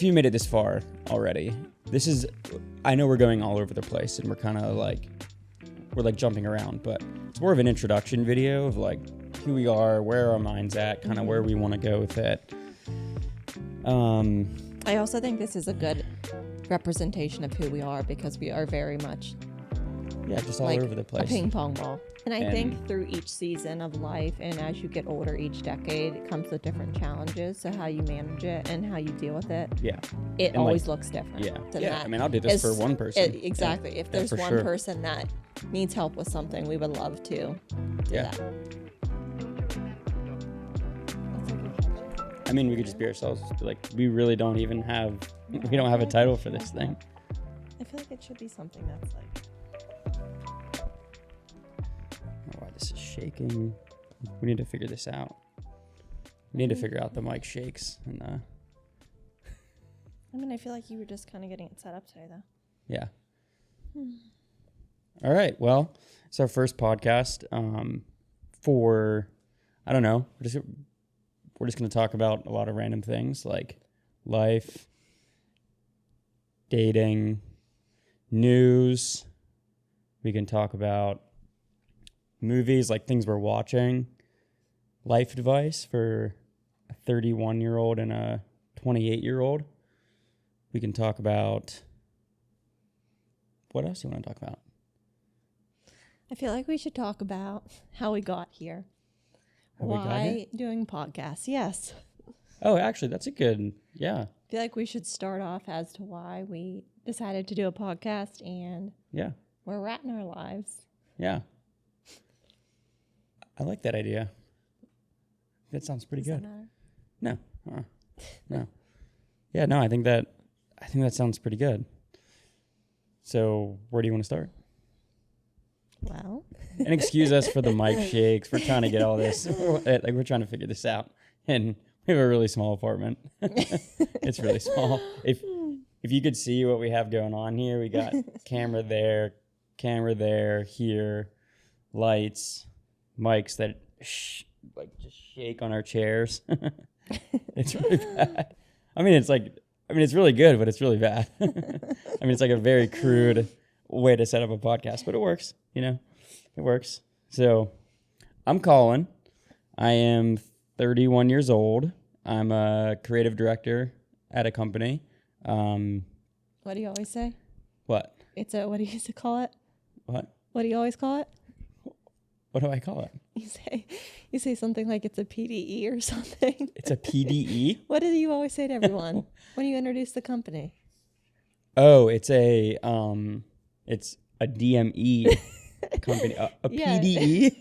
if you made it this far already, I know we're going all over the place and we're kind of like, jumping around, but it's more of an introduction video of like who we are, where our mind's at, kind of where we want to go with it. I also think this is a good representation of who we are because we are very much just all over the place. A ping pong ball. And I think through each season of life and as you get older each decade, it comes with different challenges. So how you manage it and how you deal with it. Yeah. It always looks different. I mean, I'll do this for one person. Exactly. If there's one person that needs help with something, we would love to do that. I mean, we could just be ourselves. Like, we really don't even have a title for this thing. I feel like it should be something that's like... I don't know why this is shaking. We need to figure this out. We need to figure out the mic shakes. And I mean, I feel like you were just kind of getting it set up today, though. Yeah. All right. Well, it's our first podcast for, I don't know, we're just going to talk about a lot of random things like life, dating, news. We can talk about movies, like things we're watching, life advice for a 31-year-old and a 28-year-old. We can talk about, what else do you want to talk about? I feel like we should talk about how we got here. Why doing podcasts? Yes. Oh, actually, that's a good, I feel like we should start off as to why we decided to do a podcast and where we're at in our lives. Yeah. I like that idea. That sounds pretty good. No. No. Yeah, no, I think that sounds pretty good. So, where do you want to start? Well, and excuse us for the mic shakes. We're trying to get all this. We're trying to figure this out, and we have a really small apartment. It's really small. If you could see what we have going on here, we got camera there, here, lights, mics that just shake on our chairs. It's really bad. It's really good, but it's really bad. It's like a very crude way to set up a podcast, but it works. It works. So I'm Caulin. I am 31 years old. I'm a creative director at a company. What do you always say? What? What do you call it? What? What do you always call it? What do I call it? You say something like it's a PDE or something. It's a PDE? What do you always say to everyone when you introduce the company? Oh, it's a DME company. A PDE?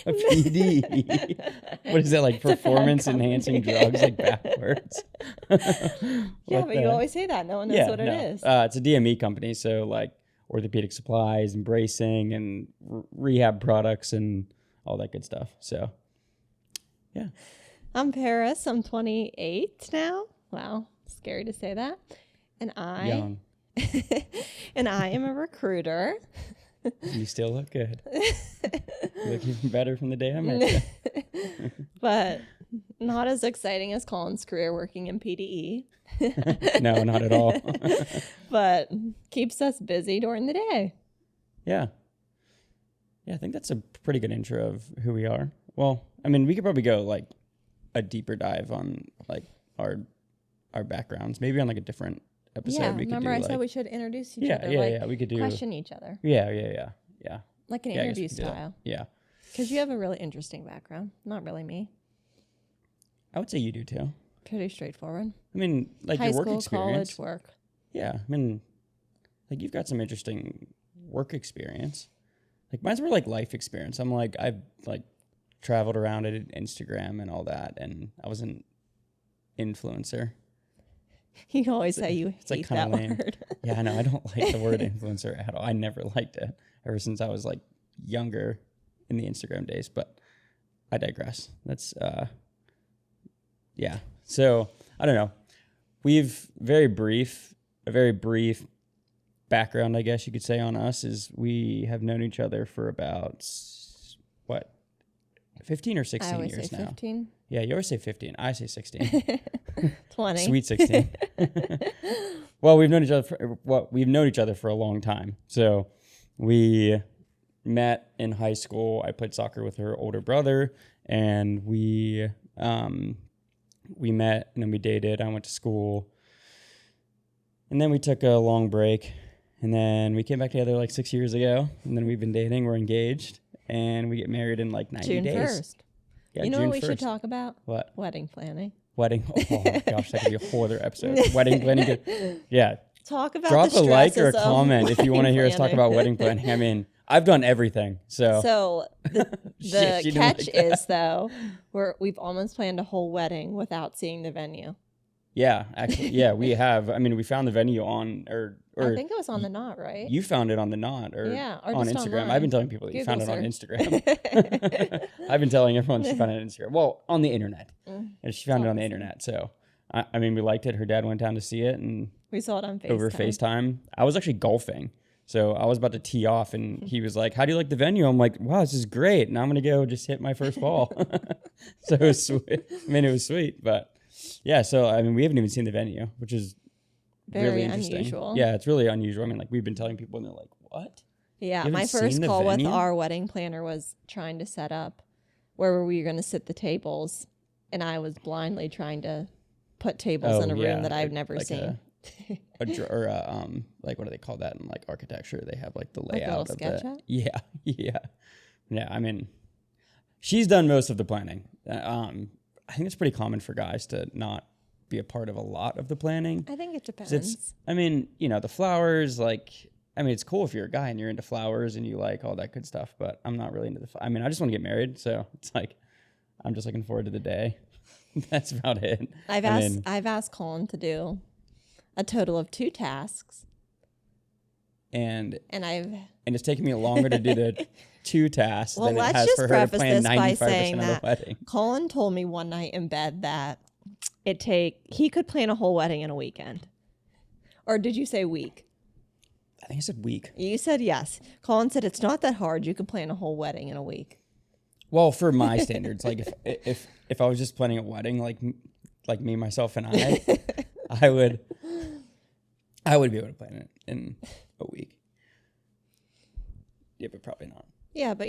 A PDE. What is that, like performance enhancing drugs, like backwards? But you always say that. No one knows what it is. It's a DME company, so like orthopedic supplies and bracing and rehab products and all that good stuff. So, yeah. I'm Paris. I'm 28 now. Wow, scary to say that. And Young. And I am a recruiter. You still look good. You look even better from the day I met you. But not as exciting as Colin's career working in PDE. No, not at all. But keeps us busy during the day. Yeah. Yeah, I think that's a pretty good intro of who we are. Well, we could probably go like a deeper dive on like our backgrounds, maybe on like a different episode. Yeah, we remember could do, I said we should introduce each other. Yeah, we could do question each other. Yeah. Like an interview style. Yeah. Because you have a really interesting background. Not really me. I would say you do too. Pretty straightforward. Like high your work school, experience. college work. Yeah, like you've got some interesting work experience. Like mine's more like life experience. I've traveled around at Instagram and all that, and I was an influencer. You always say you hate that word. Yeah, I know. I don't like the word influencer at all. I never liked it ever since I was like younger in the Instagram days, but I digress. That's, yeah. So I don't know. We've a very brief background, I guess you could say, on us is we have known each other for about 15 or 16 years now. 15. Yeah, you always say 15. I say 16. 20. Sweet 16. Well, we've known each other for a long time. So we met in high school. I played soccer with her older brother, and we met, and then we dated. I went to school, and then we took a long break, and then we came back together like 6 years ago, and then we've been dating. We're engaged, and we get married in like 90 June days. 1st. Yeah, you know June what we 1st. should talk about? What? Wedding planning. Wedding. Oh gosh, that could be a whole other episode. Wedding planning. Yeah. Talk about Drop the a like or a stresses of comment if you want to hear us talk planning. about wedding planning. I mean, I've done everything. So the She didn't like catch that. is, though, we've almost planned a whole wedding without seeing the venue. yeah, actually, yeah, we have. I mean, we found the venue on, or I think it was on the Knot, right? you found it on the Knot, or Yeah, or on just Instagram. online. I've been telling people that you found it Google on search. Instagram. I've been telling everyone she found it on Instagram. Well, on the internet. Mm. And she found it on the Obviously. internet. So, I mean, we liked it. Her dad went down to see it, and We saw it on FaceTime. over FaceTime. I was actually golfing. So I was about to tee off, and he was like, "How do you like the venue?" I'm like, "Wow, this is great." And I'm going to go just hit my first ball. So it was sweet. I mean, it was sweet. But yeah, so I mean, we haven't even seen the venue, which is Very really interesting. unusual. Yeah, it's really unusual. I mean, like, we've been telling people, and they're like, "What?" Yeah, You my haven't seen first the call with venue? our wedding planner was trying to set up where we were going to sit the tables, and I was blindly trying to put tables in a room that I've never seen. Like, what do they call that in like architecture? They have like the Like a layout little of the. SketchUp? Yeah. I mean, she's done most of the planning. I think it's pretty common for guys to not be a part of a lot of the planning. I think it 'Cause depends. I mean, the flowers, like, I mean, it's cool if you're a guy and you're into flowers and you like all that good stuff, but I'm not really into I mean, I just want to get married, so it's like, I'm just looking forward to the day. That's about it. I've I mean, asked Caulin to do a total of 2 tasks, and and it's taking me longer to do the 2 tasks Well, than it let's has just for her to preface plan this by 95% saying of the that wedding. Caulin told me one night in bed that he could plan a whole wedding in a weekend. Or did you say week? I think I said week. You said yes. Caulin said it's not that hard. You can plan a whole wedding in a week. Well, for my standards, like if I was just planning a wedding, like me, myself, and I would be able to plan it in a week. Yeah, but probably not. Yeah, but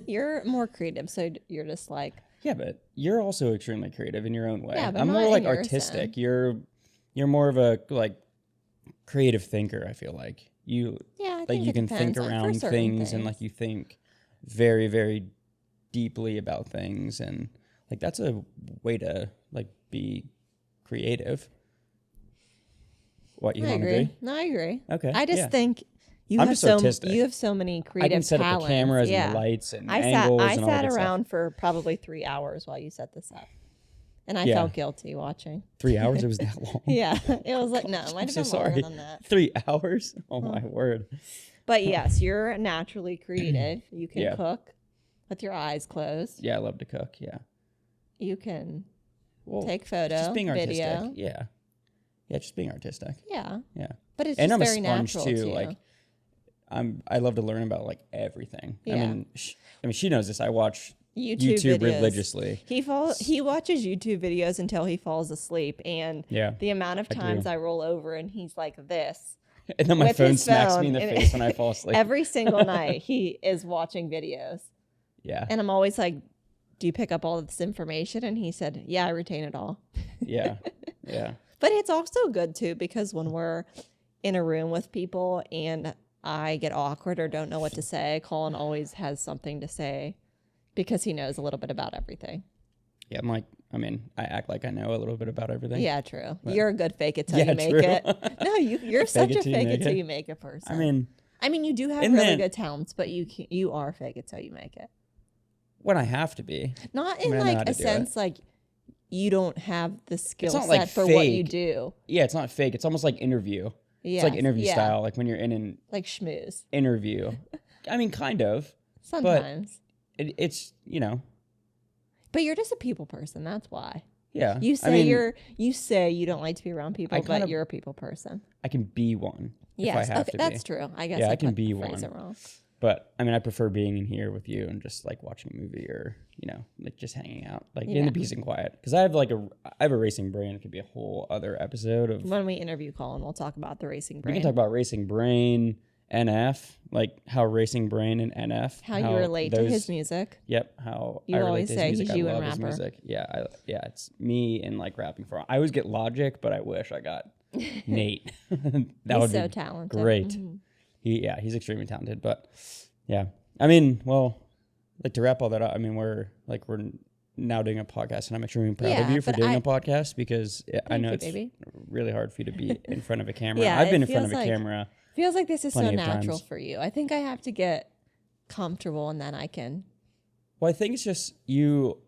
you're more creative, so you're just like, Yeah, but you're also extremely creative in your own way. Yeah, but I'm not more in like your artistic. sense. You're more of a like creative thinker. I feel like you yeah, I like think you it can think depends on- for around certain things and like you think very, very deeply about things, and like that's a way to like be creative. What, you I don't agree. agree? No, I agree. Okay, I just yeah. think you I'm have just artistic. you have so many creative I can set talents. up the cameras yeah. and the lights and I angles and all sat that good around for probably 3 hours while you set this up, and I Yeah. felt guilty watching. stuff. 3 hours? It was that long? Yeah, it was like no, it might I'm have so been sorry. longer than that. 3 hours? Oh my word. But yes, you're naturally creative. You can Yeah. cook with your eyes closed. Yeah, I love to cook. Yeah. You can Well, take photo, just being artistic. video. Yeah, just being artistic. Yeah, Yeah. but it's And just I'm a very sponge natural too. to you. Like I love to learn about like everything. Yeah. I mean, she knows this. I watch YouTube YouTube videos. religiously. He watches YouTube videos until he falls asleep, and Yeah. the amount of I do. times I roll over and he's like this And then my with phone his smacks me in phone, the and face when I fall asleep. every single night he is watching videos, Yeah. and I'm always like, "Do you pick up all of this information?" And he said, "Yeah, I retain it all." Yeah. Yeah. But it's also good too, because when we're in a room with people and I get awkward or don't know what to say, Caulin always has something to say because he knows a little bit about everything. Yeah. I act like I know a little bit about everything. Yeah, true. But- You're a good fake it till Yeah, you make true. it. No, you're such it a till you fake make it till it. you make it person. I mean, you do have and really then- good talents, but you are fake it till you make it. when I have to be. Not I in mean, I know how like to a do sense like you don't have the skill not set like for what you fake. do. Yeah, it's not fake. It's almost like interview. Yeah, It's like interview yeah. style. Like when you're in an Like schmooze. interview. I mean, kind of. Sometimes. It's, But you're just a people person, that's why. yeah. You say I mean, you say you don't like to be around people, I but kinda- you're a people person. I can be one Yes, if I have okay, to that's be. true. I guess Yeah, I I can put- be phrased one. it wrong. But I mean, I prefer being in here with you and just like watching a movie or, you know, like just hanging out, like in the peace and quiet. Because I have a racing brain. It could be a whole other episode of. When we interview Caulin, we'll talk about the racing brain. We can talk about racing brain, NF, like how racing brain and NF. How you relate to his music. Yep. How you I always relate to his say music. he's you I and love his rapper. music. Yeah. It's me and like rapping for. I always get Logic, but I wish I got Nate. That he's would so be talented. Great. Mm-hmm. He's extremely talented. But yeah, I mean, well, like to wrap all that up. I mean, we're now doing a podcast, and I'm extremely proud of you for doing a podcast because I know it's really hard for you to be in front of a camera. I've been in front of a camera. Feels like this is so natural for you. I think I have to get comfortable, and then I can. Well, I think it's just you.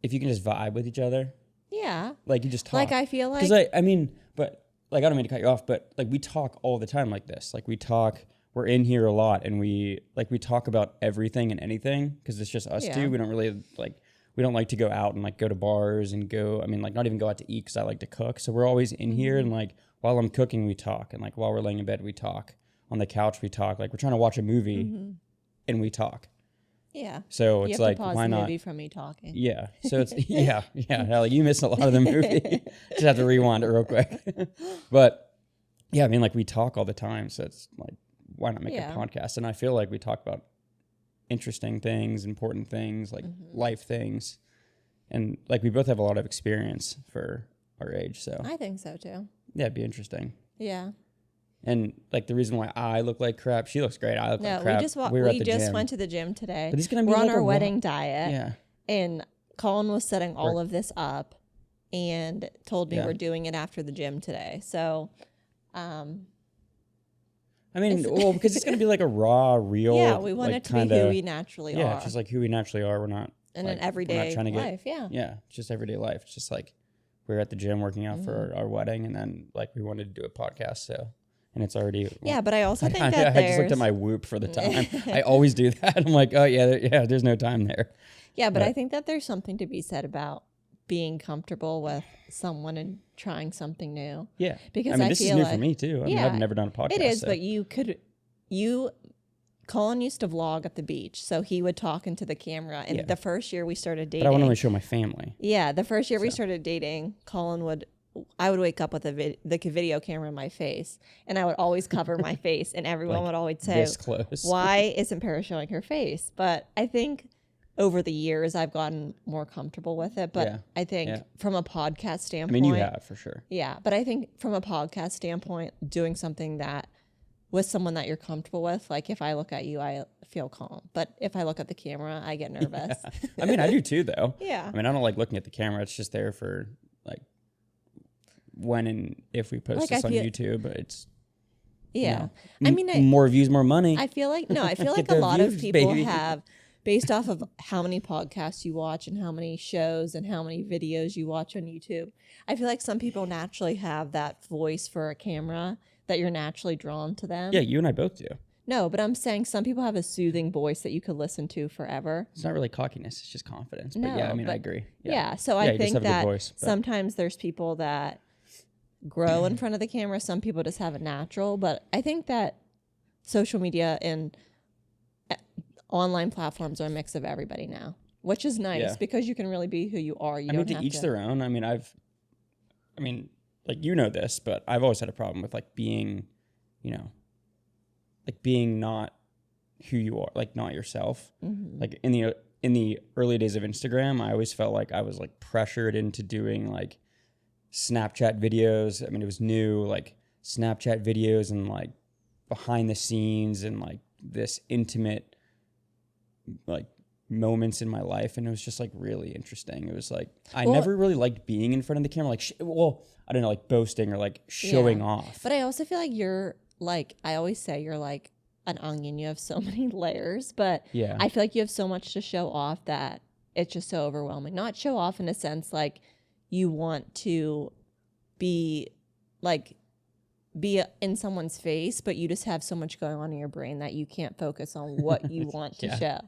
If you can just vibe with each other. Yeah. Like you just talk. Like I feel like. Because I mean, but like I don't mean to cut you off, but like we talk all the time like this. Like we talk. We're in here a lot, and we talk about everything and anything because it's just us two. We don't really we don't like to go out and like go to bars and go. I mean, like not even go out to eat because I like to cook. So we're always in here and like. While I'm cooking, we talk. And like while we're laying in bed, we talk. On the couch, we talk. Like we're trying to watch a movie and we talk. Yeah. So it's like, why not? Movie from me talking. Yeah. So it's, yeah. Like you missed a lot of the movie. Just have to rewind it real quick. But yeah, I mean, like we talk all the time. So it's like, why not make a podcast? And I feel like we talk about interesting things, important things, like life things. And like we both have a lot of experience for our age. So I think so too. Yeah, it'd be interesting. Yeah. And like the reason why I look like crap, she looks great. I look like crap. We just went to the gym today. But gonna be We're like on our wedding diet. Yeah. And Caulin was setting all of this up and told me we're doing it after the gym today. So, I mean, well, because it's gonna be like a raw, real. Yeah, we want it to be who we naturally are. Yeah, just like who we naturally are. We're not in an everyday life. Yeah, it's just everyday life. It's just like. We were at the gym working out for our wedding, and then like we wanted to do a podcast. So, and it's already but I also think that I just looked at my Whoop for the time. I always do that. I'm like, oh yeah, there's no time there. Yeah, but I think that there's something to be said about being comfortable with someone and trying something new. Yeah, because this is new for me too. I mean, I've never done a podcast. It is, but Caulin used to vlog at the beach, so he would talk into the camera. And the first year we started dating, but I want to only show my family. Yeah, the first year we started dating, I would wake up with the video camera in my face, and I would always cover my face, and everyone would always say, this close. "Why isn't Paris showing her face?" But I think over the years I've gotten more comfortable with it. But I think from a podcast standpoint, I mean, you have for sure. Yeah, but I think from a podcast standpoint, doing something that. With someone that you're comfortable with, like if I look at you, I feel calm. But if I look at the camera, I get nervous. Yeah. I mean, I do too, though. Yeah. I mean, I don't like looking at the camera. It's just there for like when and if we post this on YouTube. It's I mean, more views, more money. I feel like a lot of people have, based off of how many podcasts you watch and how many shows and how many videos you watch on YouTube. I feel like some people naturally have that voice for a camera. That you're naturally drawn to them. Yeah, you and I both do. No, but I'm saying some people have a soothing voice that you could listen to forever. It's not really cockiness; it's just confidence. But I agree. Yeah, so I think that sometimes there's people that grow in front of the camera. Some people just have it natural. But I think that social media and online platforms are a mix of everybody now, which is nice because you can really be who you are. To each their own. I mean, like, you know this, but I've always had a problem with like being, like being not who you are, like not yourself. Mm-hmm. Like in the early days of Instagram, I always felt like I was like pressured into doing like Snapchat videos. I mean, it was new, like Snapchat videos and like behind the scenes and like this intimate like moments in my life, and it was just like really interesting. It was like I never really liked being in front of the camera, like I don't know, like boasting or like showing off. But I also feel like you're like, I always say you're like an onion. You have so many layers, but I feel like you have so much to show off that it's just so overwhelming. Not show off in a sense like you want to be in someone's face, but you just have so much going on in your brain that you can't focus on what you want to show.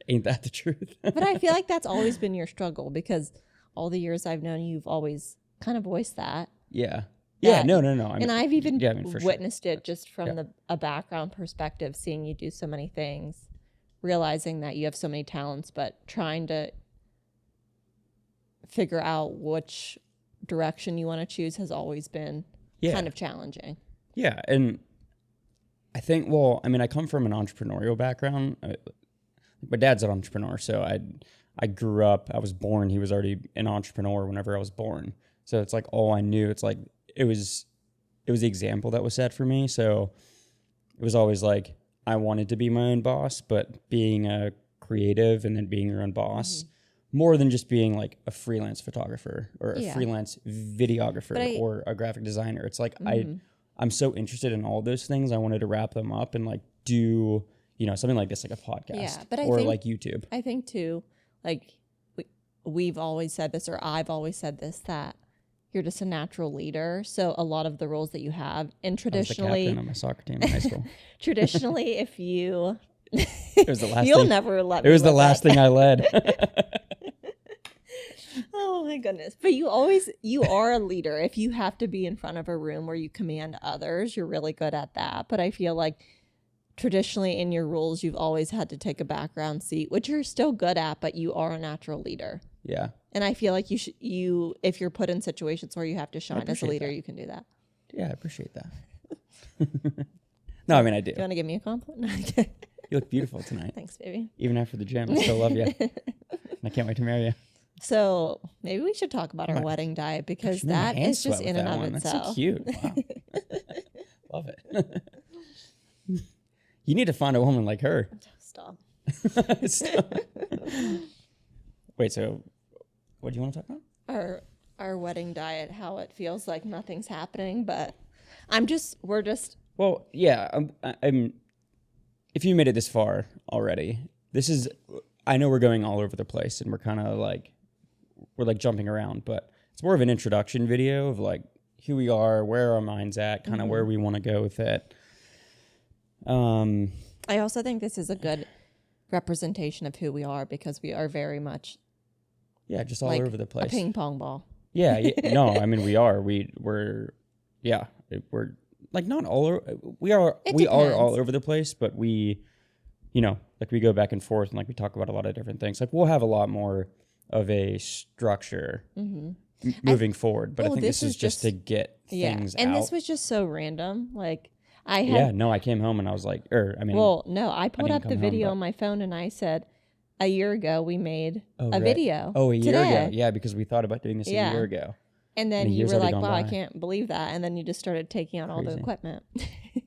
Ain't that the truth? But I feel like that's always been your struggle because all the years I've known you, you've always kind of voiced that. Yeah. Yeah, that- no. I and mean, I've even yeah, I mean, for sure. witnessed it just from a background perspective, seeing you do so many things, realizing that you have so many talents, but trying to figure out which direction you want to choose has always been kind of challenging. Yeah, and I think, well, I mean, I come from an entrepreneurial background. My dad's an entrepreneur, so I grew up, I was born, he was already an entrepreneur whenever I was born. So it's like all I knew. It's like it was the example that was set for me. So it was always like I wanted to be my own boss, but being a creative and then being your own boss, more than just being like a freelance photographer or a freelance videographer or a graphic designer. It's like I'm so interested in all those things. I wanted to wrap them up and like do, you know, something like this, like a podcast or like YouTube. I think too, like we've always said this, or I've always said this, that you're just a natural leader. So a lot of the roles that you have, and traditionally, I was the captain on my soccer team in high school. Traditionally, if you, it was the last you'll thing, never let it me was the live last that. thing I led. Oh my goodness. But you are a leader. If you have to be in front of a room where you command others, you're really good at that. But I feel like traditionally in your roles, you've always had to take a background seat, which you're still good at, but you are a natural leader. Yeah. And I feel like if you're put in situations where you have to shine as a leader, you can do that. Yeah, I appreciate that. No, I mean, I do. Do you want to give me a compliment? You look beautiful tonight. Thanks, baby. Even after the gym, I still love you. And I can't wait to marry you. So maybe we should talk about our wedding diet, because that is just in and of itself. That's so cute. Wow. Love it. You need to find a woman like her. Stop. Stop. Wait, so what do you want to talk about? Our wedding diet, how it feels like nothing's happening, but Well, yeah, I'm if you made it this far already, I know we're going all over the place and we're kind of like, we're like jumping around, but it's more of an introduction video of like who we are, where our mind's at, kind of where we want to go with it. I also think this is a good representation of who we are, because we are very much just all like over the place. A ping pong ball. Yeah, no, I mean we are. We're like not all over. We are all over the place, but we, you know, like we go back and forth and like we talk about a lot of different things. Like we'll have a lot more of a structure moving forward, but I think this is just to get things out. And this was just so random. Like I came home and I was like, I pulled up the video on my phone and I said, a year ago we made a video. Oh, a year ago. Yeah, because we thought about doing this a year ago. And then you were like, wow, I can't believe that. And then you just started taking out all the equipment.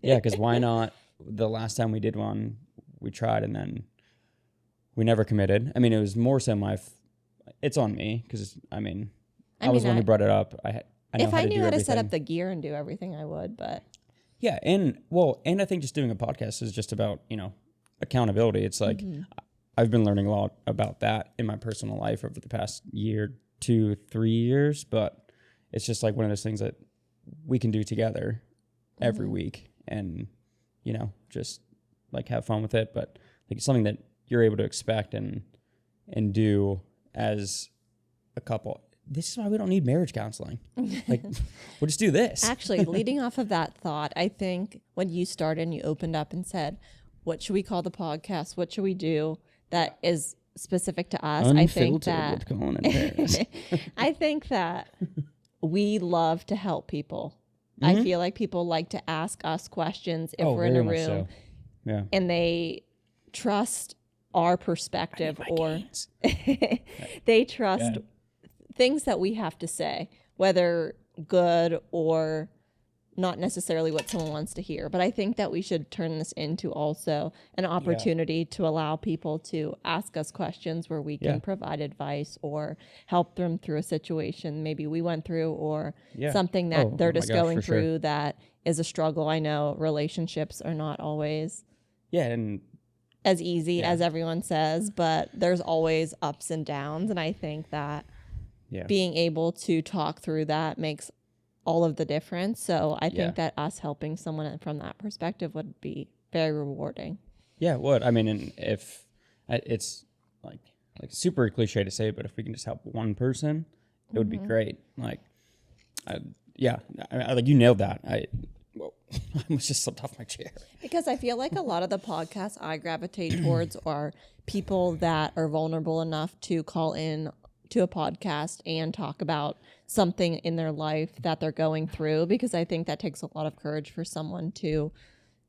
Yeah, because why not? The last time we did one, we tried and then we never committed. I mean, it was more so it's on me because, I was the one who brought it up. I know if I knew how to set up everything. the gear and do everything, I would, but. Yeah, and I think just doing a podcast is just about, you know, accountability. It's like, I've been learning a lot about that in my personal life over the past year, 2-3 years, but it's just like one of those things that we can do together every week and, you know, just like have fun with it. But like it's something that you're able to expect and do as a couple. This is why we don't need marriage counseling. Like, we'll just do this. Actually, leading off of that thought, I think when you started and you opened up and said, what should we call the podcast? What should we do that is specific to us? Unfiltered I think that with Caulin and Paris. I think that we love to help people. I feel like people like to ask us questions if we're in a room, so. Yeah, and they trust our perspective, or they trust things that we have to say, whether good or not necessarily what someone wants to hear. But I think that we should turn this into also an opportunity to allow people to ask us questions where we can provide advice or help them through a situation maybe we went through, or something that they're just going through that is a struggle. I know relationships are not always and as easy as everyone says, but there's always ups and downs. And I think that being able to talk through that makes all of the difference. So I think that us helping someone from that perspective would be very rewarding. Yeah, it would. I mean, and if it's like super cliche to say, but if we can just help one person, it would be great. Like, yeah, like you nailed that. Well, I almost just slipped off my chair. Because I feel like a lot of the podcasts I gravitate towards are people that are vulnerable enough to call in to a podcast and talk about something in their life that they're going through, because I think that takes a lot of courage for someone to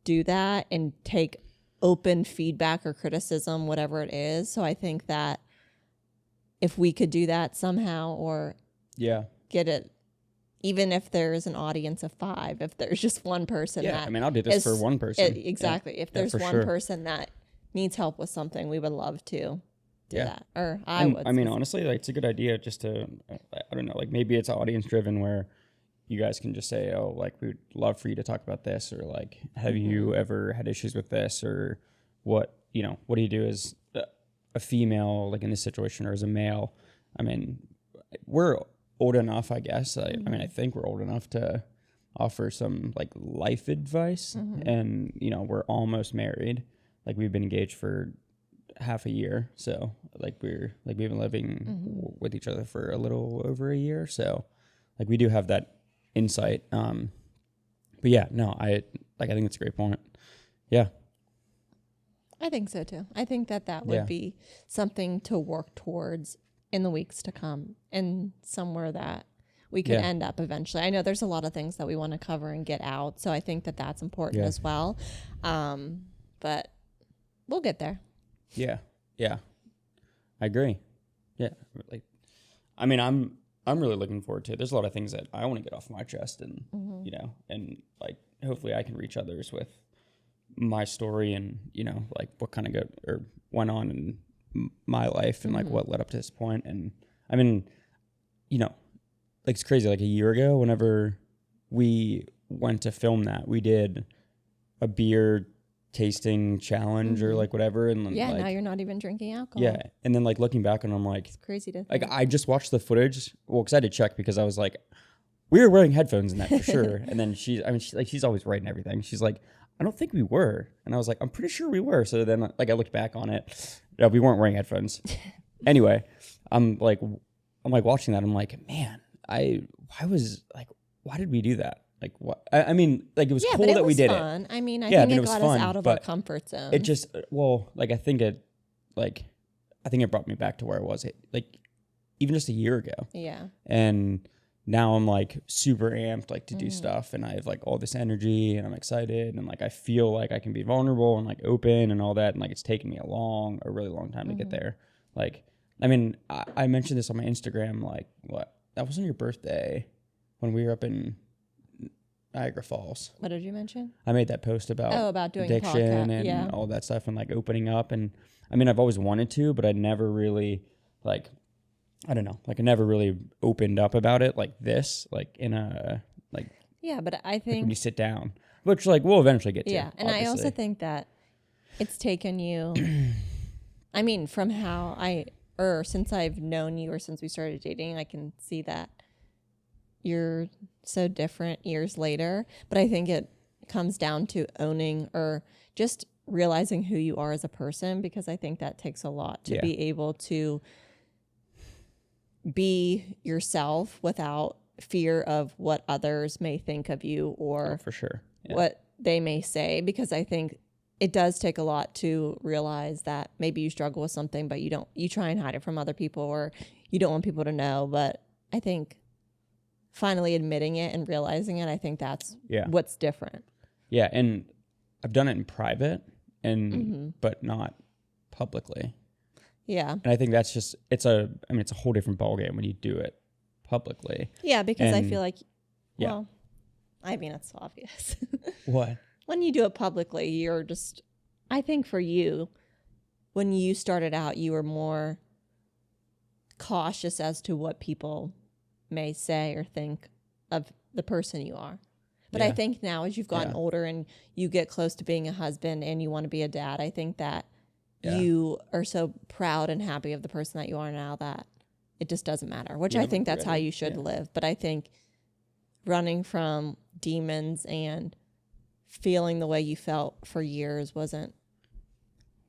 do that and take open feedback or criticism, whatever it is. So I think that if we could do that somehow, or get it, even if there's an audience of 5, if there's just one person that... I mean, I'll do this for one person. Exactly. If there's one person that needs help with something, we would love to do that. Or I would. I mean, honestly, like, it's a good idea just to, I don't know, like maybe it's audience driven where you guys can just say, oh, like, we'd love for you to talk about this, or like, have you ever had issues with this, or what, you know, what do you do as a female, like in this situation, or as a male? I mean, we're old enough, I guess. I mean, I think we're old enough to offer some like life advice, and, you know, we're almost married. Like, we've been engaged for half a year. So like we've been living with each other for a little over a year. So like we do have that insight. But yeah, no, I think it's a great point. Yeah. I think so too. I think that would be something to work towards in the weeks to come, and somewhere that we can end up eventually. I know there's a lot of things that we want to cover and get out. So I think that that's important as well. But we'll get there. Yeah. Yeah. I agree. Yeah. Like, I mean, I'm really looking forward to it. There's a lot of things that I want to get off my chest, and, you know, and like, hopefully I can reach others with my story, and, you know, like what kind of went on in my life, and like what led up to this point. And I mean, you know, like, it's crazy. Like a year ago, whenever we went to film that, we did a beer tasting challenge or like whatever, and yeah, like, now you're not even drinking alcohol. Yeah, and then like looking back, and I'm like, it's crazy to think. Like, I just watched the footage, well, because I had to check, because I was like, we were wearing headphones in that for sure. And then she's always right and everything. She's like, I don't think we were, and I was like, I'm pretty sure we were. So then like I looked back on it, we weren't wearing headphones. Anyway, I'm like watching that, I'm like, man, why did we do that? Like, what? I mean, like, it was cool that we did fun. it. I mean, I think it got us out of our comfort zone. It just, well, like, I think it brought me back to where I was, like, even just a year ago. Yeah. And now I'm like super amped, like, to do stuff, and I have like all this energy, and I'm excited, and like I feel like I can be vulnerable and like open and all that, and like it's taken me a really long time to get there. Like, I mean, I mentioned this on my Instagram, like, what? That wasn't your birthday when we were up in Niagara Falls. What did you mention? I made that post about doing addiction and all that stuff, and like opening up. And I mean, I've always wanted to, but I never really, like, I don't know, like I never really opened up about it like this, like in a, like, yeah, but I think like when you sit down, which like we'll eventually get to. Yeah, and obviously. I also think that it's taken you, I mean, from since I've known you, or since we started dating, I can see that you're so different years later. But I think it comes down to owning, or just realizing who you are as a person, because I think that takes a lot to be able to be yourself without fear of what others may think of you, or for sure what they may say. Because I think it does take a lot to realize that maybe you struggle with something, but you try and hide it from other people, or you don't want people to know. But I think finally admitting it and realizing it, I think that's what's different. Yeah. And I've done it in private, and but not publicly. Yeah. And I think that's just, it's a whole different ballgame when you do it publicly. Yeah, because I feel like, well, I mean, it's obvious. What? When you do it publicly, you're just, I think for you, when you started out, you were more cautious as to what people may say or think of the person you are. But I think now, as you've gotten older and you get close to being a husband and you want to be a dad, I think that you are so proud and happy of the person that you are now that it just doesn't matter, which I think that's how you should live. But I think running from demons and feeling the way you felt for years wasn't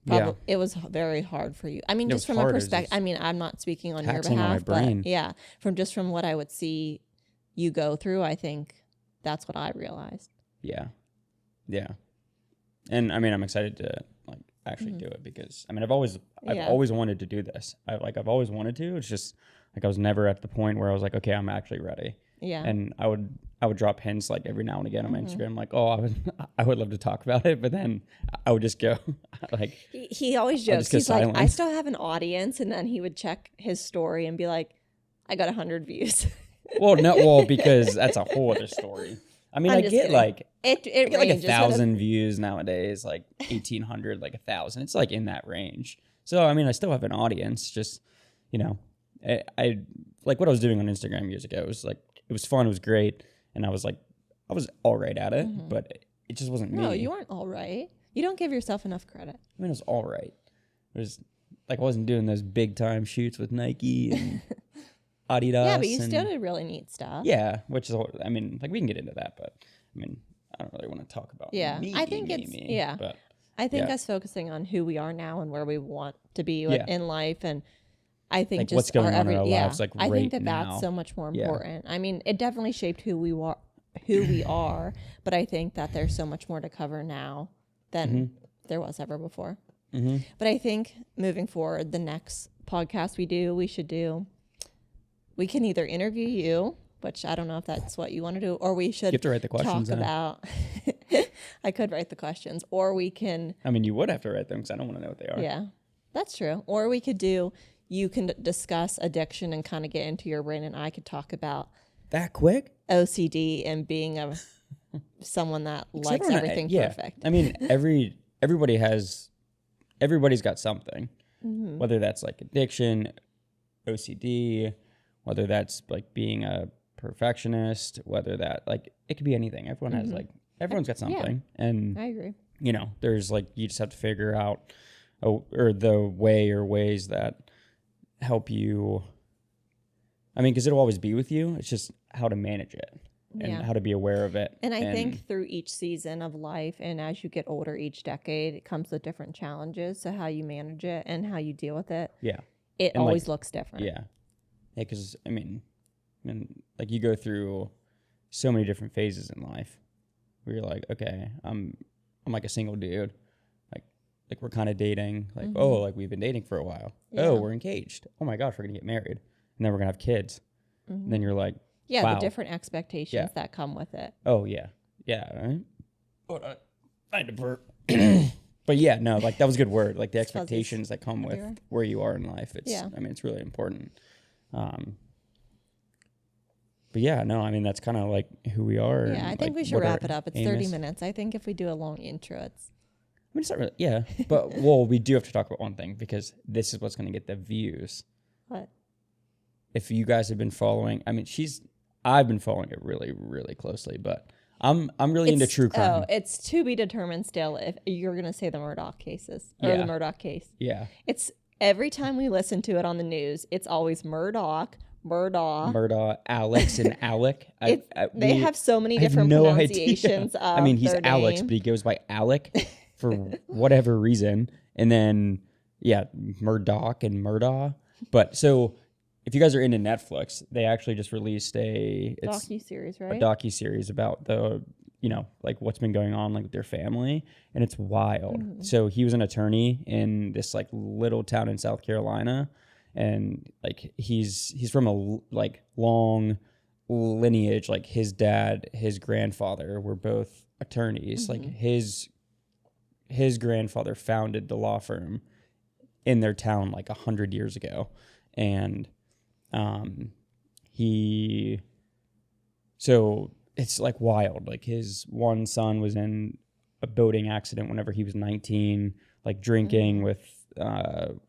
probably, it was very hard for you. I mean, just from a perspective, I mean, I'm not speaking on your behalf, but from what I would see you go through, I think that's what I realized. Yeah. Yeah. And I mean, I'm excited to like actually do it because I mean, I've always wanted to do this. I've always wanted to. It's just like I was never at the point where I was like, okay, I'm actually ready. Yeah. And I would drop hints like every now and again on my Instagram, like, oh, I would love to talk about it, but then I would just go like. He always jokes. He's silent. Like, I still have an audience, and then he would check his story and be like, I got 100 views. Well, because that's a whole other story. I mean, I get kidding. Like it I get like 1,000 views nowadays, like 1,800, like 1,000. It's like in that range. So I mean, I still have an audience. Just I like what I was doing on Instagram years ago. It was like it was fun. It was great, and I was all right at it, but it just wasn't me. No, you weren't all right. You don't give yourself enough credit. I mean, it was all right. It was like I wasn't doing those big time shoots with Nike and Adidas. Yeah, but you still did really neat stuff. Yeah, which is, I mean, like we can get into that, but I mean, I don't really want to talk about me. I think but I think us focusing on who we are now and where we want to be in life, and I think like just what's going on in our lives, like I think now. That's so much more important. I mean, it definitely shaped who we are, but I think that there's so much more to cover now than there was ever before. But I think moving forward, the next podcast we can either interview you, which I don't know if that's what you want to do, or we should you have to write the questions talk about. I could write the questions, or we can. I mean, you would have to write them because I don't want to know what they are. Yeah, that's true. Or we could do. You can discuss addiction and kind of get into your brain, and I could talk about that quick OCD and being someone that likes everything perfect. I mean, everybody's got something, whether that's like addiction, OCD, whether that's like being a perfectionist, whether that like it could be anything. Everyone has everyone's got something, and I agree. There's like you just have to figure out the ways that help you. I mean, because it'll always be with you. It's just how to manage it and how to be aware of it. And I think through each season of life and as you get older, each decade, it comes with different challenges. So how you manage it and how you deal with it. Yeah. It and always looks different. Yeah. Yeah. Because, I mean, like you go through so many different phases in life where you're like, okay, I'm like a single dude. Like we're kind of dating, like, oh, like we've been dating for a while. Yeah. Oh, we're engaged. Oh my gosh, we're going to get married. And then we're going to have kids. And then you're like, wow. The different expectations that come with it. Oh, yeah. Yeah. Right? Hold on. I had to burp. But yeah, no, like that was a good word. Like the expectations that come with where you are in life. I mean, it's really important. But yeah, no, I mean, that's kind of like who we are. Yeah, I think we should wrap it up. It's 30 minutes. I think if we do a long intro, I mean, it's not really, but we do have to talk about one thing because this is what's going to get the views. What? If you guys have been following, I mean, I've been following it really, really closely, but I'm really into true crime. Oh, it's to be determined still if you're going to say the Murdaugh cases or the Murdaugh case. Yeah. It's every time we listen to it on the news, it's always Murdaugh, Alex, and Alec. They have so many different pronunciations. I mean, he's Alex, but he goes by Alec for whatever reason. And then, Murdaugh and Murdaugh. But so if you guys are into Netflix, they actually just released a docuseries, right? A docuseries about the, like what's been going on like with their family, and it's wild. So he was an attorney in this like little town in South Carolina, and like he's from a like long lineage. Like his dad, his grandfather were both attorneys. Like his grandfather founded the law firm in their town like 100 years ago, and so it's like wild. Like his one son was in a boating accident whenever he was 19, like drinking with 1,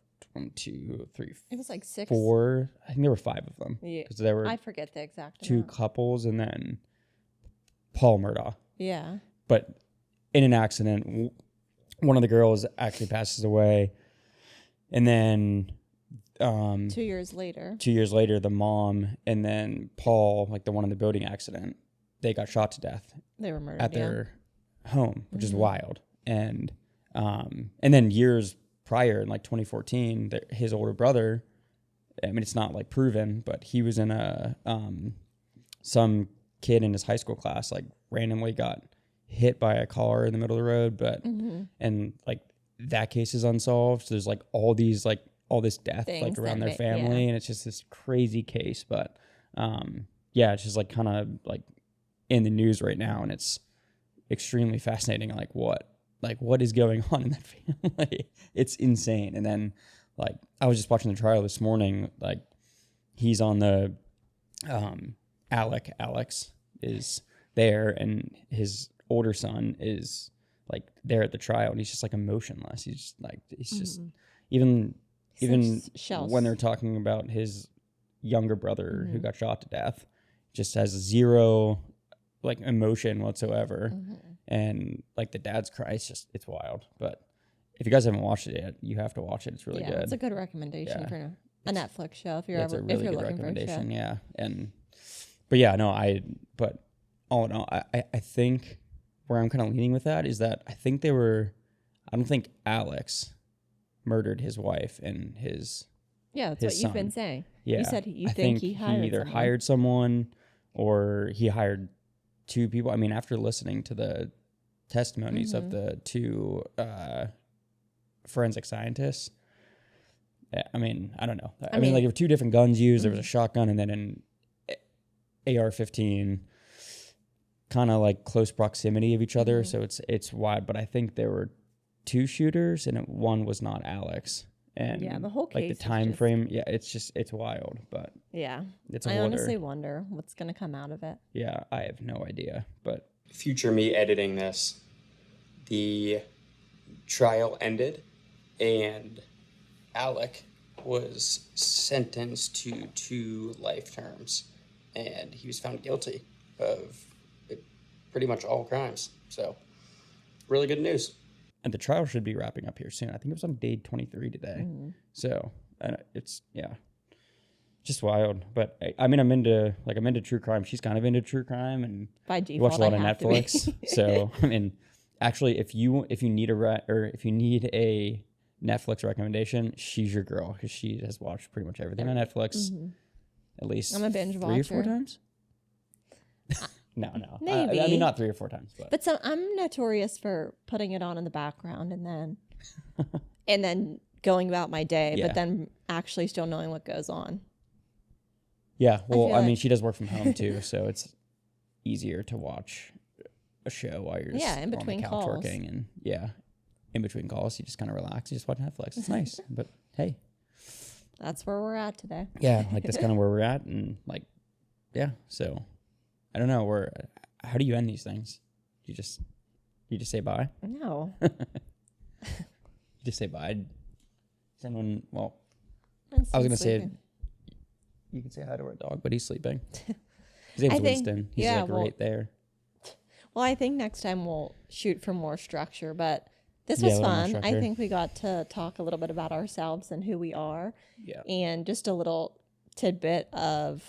2, 3, it was like 6, 4. I think there were 5 of them. Yeah, because there were I forget the exact 2 couples and then Paul Murdaugh. Yeah, but in an accident, one of the girls actually passes away, and then 2 years later, the mom and then Paul, like the one in the boating accident, they got shot to death. They were murdered at their home, which is wild. And then years prior, in like 2014, his older brother, I mean, it's not like proven, but he was in a some kid in his high school class like randomly got hit by a car in the middle of the road, but and like that case is unsolved. So there's like all this death Things like around that their family, and it's just this crazy case. But yeah, it's just like kind of like in the news right now, and it's extremely fascinating. Like what is going on in that family? It's insane. And then like I was just watching the trial this morning. Like he's on the Alex is there, and his older son is like there at the trial, and he's just like emotionless. He's just even when they're talking about his younger brother who got shot to death, just has zero like emotion whatsoever. And like the dad's cry, it's wild. But if you guys haven't watched it yet, you have to watch it. It's really good. It's a good recommendation for a Netflix show if you're it's a really good looking recommendation. for a show. Yeah. But all in all, I think where I'm kind of leaning with that is that I don't think Alex murdered his wife and his that's his what son. you've been saying. Yeah. You said you think he either hired someone or he hired two people. I mean, after listening to the testimonies of the two forensic scientists, I mean, I don't know. I mean, like there were two different guns used. There was a shotgun and then an AR-15, kind of like close proximity of each other. So it's wide, but I think there were two shooters and one was not Alex. And the whole case, like the time frame, it's wild, but it's a I wonder. honestly wonder what's going to come out of it. Yeah, I have no idea, but future me editing this, the trial ended and Alec was sentenced to 2 life terms, and he was found guilty of pretty much all crimes. So, really good news. And the trial should be wrapping up here soon. I think it was on day 23 today. So it's just wild. But I mean, I'm into true crime. She's kind of into true crime, and by default, you watch a lot of have Netflix. So I mean, actually, if you need a Netflix recommendation, she's your girl because she has watched pretty much everything on Netflix. At least I'm a binge 3 or 4 watcher. times. No. Maybe. I mean, not 3 or 4 times, but I'm notorious for putting it on in the background and then going about my day, but then actually still knowing what goes on. Yeah, well, I mean, she does work from home too, so it's easier to watch a show while you're just in between on the couch calls. working, and in between calls, you just kind of relax, you just watch Netflix. It's nice, but hey, that's where we're at today. Yeah, like that's kind of where we're at, and like, so. I don't know. How do you end these things? You just say bye? No. You just say bye. Is anyone? Well, I was gonna say you can say hi to our dog, but he's sleeping. His name's Winston. He's right there. Well, I think next time we'll shoot for more structure, but this was fun. I think we got to talk a little bit about ourselves and who we are. Yeah. And just a little tidbit of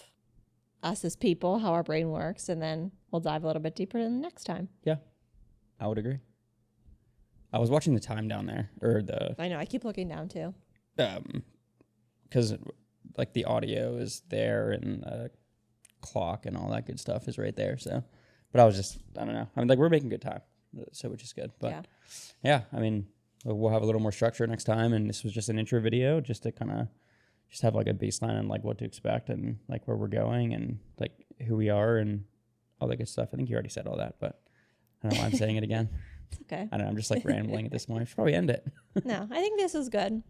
us as people, how our brain works, and then we'll dive a little bit deeper in the next time. Yeah, I would agree. I was watching the time down there, I know, I keep looking down too. Because like the audio is there and the clock and all that good stuff is right there. So, but I don't know. I mean, like we're making good time, so which is good. But yeah, I mean, we'll have a little more structure next time, and this was just an intro video, just to kind of. Just have like a baseline and like what to expect and like where we're going and like who we are and all that good stuff. I think you already said all that, but I don't know why I'm saying it again. It's okay. I don't know. I'm just like rambling at this point. I should probably end it. No, I think this is good.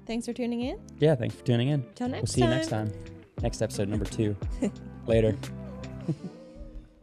Thanks for tuning in. Yeah, thanks for tuning in. Till next time. We'll see you next time. Next episode, number 2. Later.